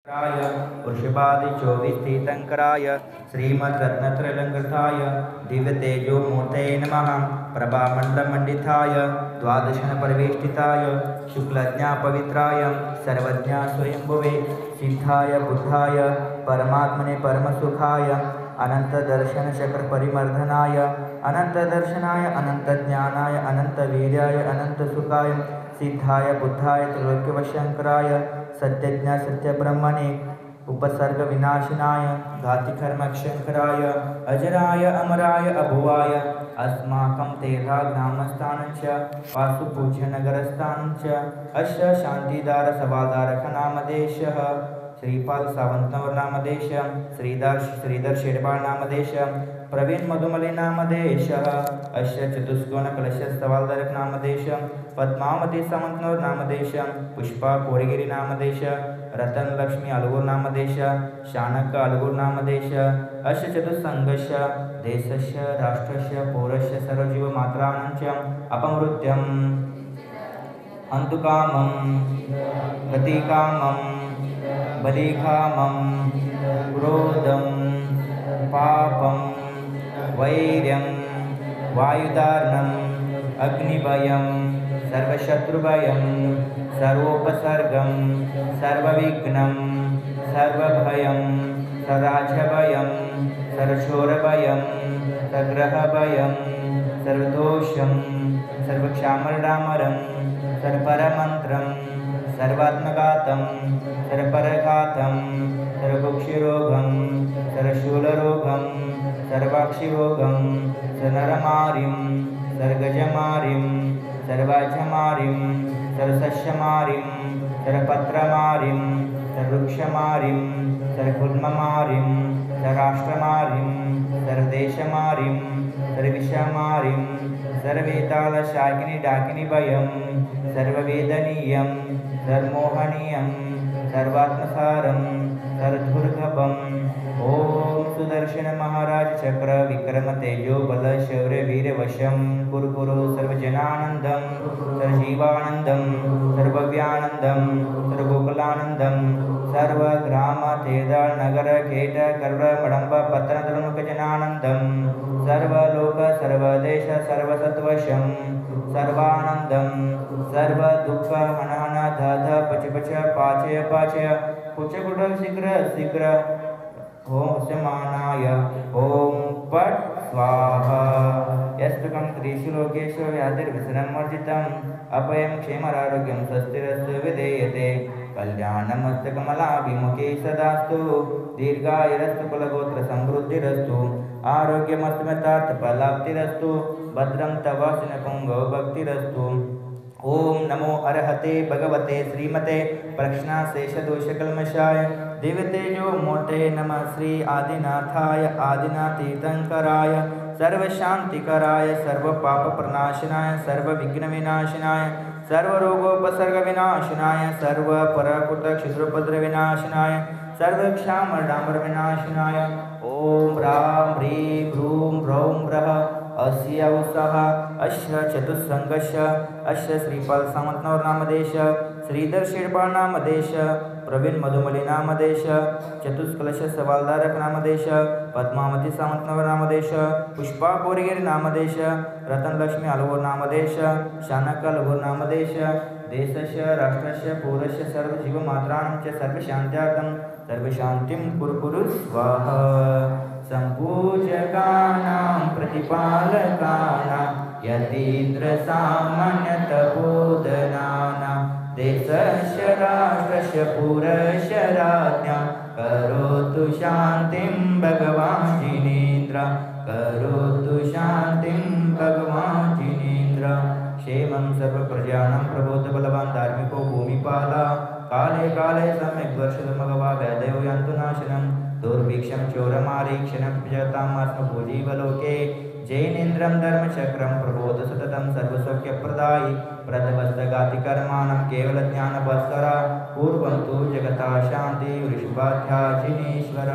वृषभादिचोदिस्थितङ्कराय श्रीमद्रत्नत्रयलङ्कृताय दिव्यतेजोमूर्तये नमः। प्रभामण्डलमण्डिताय द्वादशनपरिवेष्टिताय शुक्लज्ञापवित्राय सर्वज्ञा स्वयंभुवे सिद्धाय बुद्धाय परमात्मने परमसुखाय अनन्तदर्शनचक्रपरिमर्दनाय अनन्तदर्शनाय अनन्तज्ञानाय अनन्तवीर्याय अनन्तसुखाय सिद्धाय बुद्धाय त्रैलोक्यवशङ्कराय सत्यज्ञ सत्यब्रह्मणे उपसर्ग विनाशनाय घातिकर्मक्षंकराय अजराय अमराय अभुवाय अस्माकं तेराग्रामस्थानञ्च वासुपूज्यनगरस्थानञ्च अस्य शान्तिदारसभाधारकनामदेशः श्रीपाल सावंतनवर नामदेश श्रीधर शेडबाळ नामदेश प्रवीण मधुमले नामदेश अश्य चतुष्कोण सवालधारक नामदेश पद्मावती सावंतनवर नामदेश पुष्पा कोरेगिरी नामदेश रतन लक्ष्मी अलगूर नामदेश शानक अलगूर नामदेश अश्य चतुस्संगस्य देशस्य राष्ट्रस्य पौरस्य सर्वजीवमात्राणाञ्च अपमृत्यं हन्तुकामं गतिकामं बलिकामं क्रोधं पापं वैर्यं वायुदार्णम् अग्निभयं सर्वशत्रुभयं सर्वोपसर्गं सर्वविघ्नं सर्वभयं सदाचभयं सर्वचोरभयं सग्रहभयं सर्वदोषं सर्वक्षामरडामरं सर्वपरमन्त्रं सर्वात्मघातं सर्वपरघातं सर्वभुक्षिरोगं सर्वशूलरोगं सर्वाक्षिरोगं सर्वनरमारिं सर्गजमारिं सर्वाजमारिं सर्वसस्यमारिं सर्वपत्रमारिं सर्ववृक्षमारिं सर्वकुल्ममारिं सर्वराष्ट्रमारिं सर्वदेशमारिं सर्वविषमारिं सर्ववेतालशाकिनी डाकिनीभयं सर्ववेदनीयं सर्वमोहनीयं सर्वात्मसारं सर्वदुर्गभम् ओम सुदर्शन महाराज चक्र विक्रम तेजो बल शौर्य वीर वशम कुरु कुरु सर्वजनानंदम सर्वजीवानंदम सर्वव्यानंदम सर्वगोकुलानंदम सर्वग्राम तेदा नगर केट कर्व मडंब पत्र द्रमुख जनानंदम सर्वलोक सर्वदेश सर्वसत्वशम सर्वानंदम सर्व दुःख हनहन ध पच पच पाचय पाचय कुच कुट शीघ्र शीघ्र ओम समानाय ओम पट स्वाहा यस्तकं त्रिषु लोकेषु व्याधिर्विसरमर्जितम् अपयं क्षेमरारोग्यं स्वस्तिरस्तु विधेयते कल्याणमस्तकमलाभिमुखे सदास्तु दीर्घायुरस्तु कुलगोत्र समृद्धिरस्तु आरोग्यमस्तमतार्थफलाप्तिरस्तु भद्रं तव पुंगव भक्तिरस्तु ओम नमो अरहते भगवते श्रीमते प्रश्नाशेषदोषकल्मषाय दिव्यतेजो मूर्ते नमः श्री आदिनाथाय आदिनाथतीर्थंकराय सर्वशांतिकराय सर्वपापप्रणाशनाय सर्वविघ्नविनाशनाय सर्वरोगोपसर्गविनाशनाय सर्वपरकुटक्षुद्रोपद्रविनाशनाय सर्वक्षामडाम्बरविनाशनाय ओम राम ह्रीं ह्रूं ह्रौं ह्रः अस्य उत्साह अश्य चतुस्संगस्य अश्य श्रीपाल सावंतनवर नामदेश श्रीधर शेडबाळ नामदेश प्रवीण मधुमली नामदेश चतुष्कलश सवालधारक नामदेश पद्मावती सावंतनवर नामदेश पुष्पा कोरेगिरी नामदेश रतन लक्ष्मी अलगूर नामदेश शानक अलगूर नामदेश देशस्य राष्ट्रस्य पौरस्य सर्वजीवमात्राणां च सर्वशान्त्यार्थं सर्वशान्तिं कुरु कुरु स्वाहा सम्पूजकानां प्रतिपालकानां यतीन्द्रसामान्यतपोधनानां देशस्य राष्ट्रस्य पुरस्य राज्ञा करोतु शान्तिं भगवान् जिनेन्द्र करोतु शान्तिं भगवान् जिनेन्द्र क्षेमं सर्वप्रजानां प्रबोध बलवान् धार्मिको भूमिपाला काले काले सम्यक् वर्षदमगवा वैदयो यान्तु नाशनं दुर्भिक्षं चोरमारीक्षणं जतामात्मभुजीवलोके जैनेन्द्रं धर्मचक्रं प्रबोध सततं सर्वसौख्यप्रदायि प्रदवस्तगातिकर्माणं केवलज्ञानभास्करा पूर्वं तु जगता शान्ति ऋषभाध्याचिनेश्वर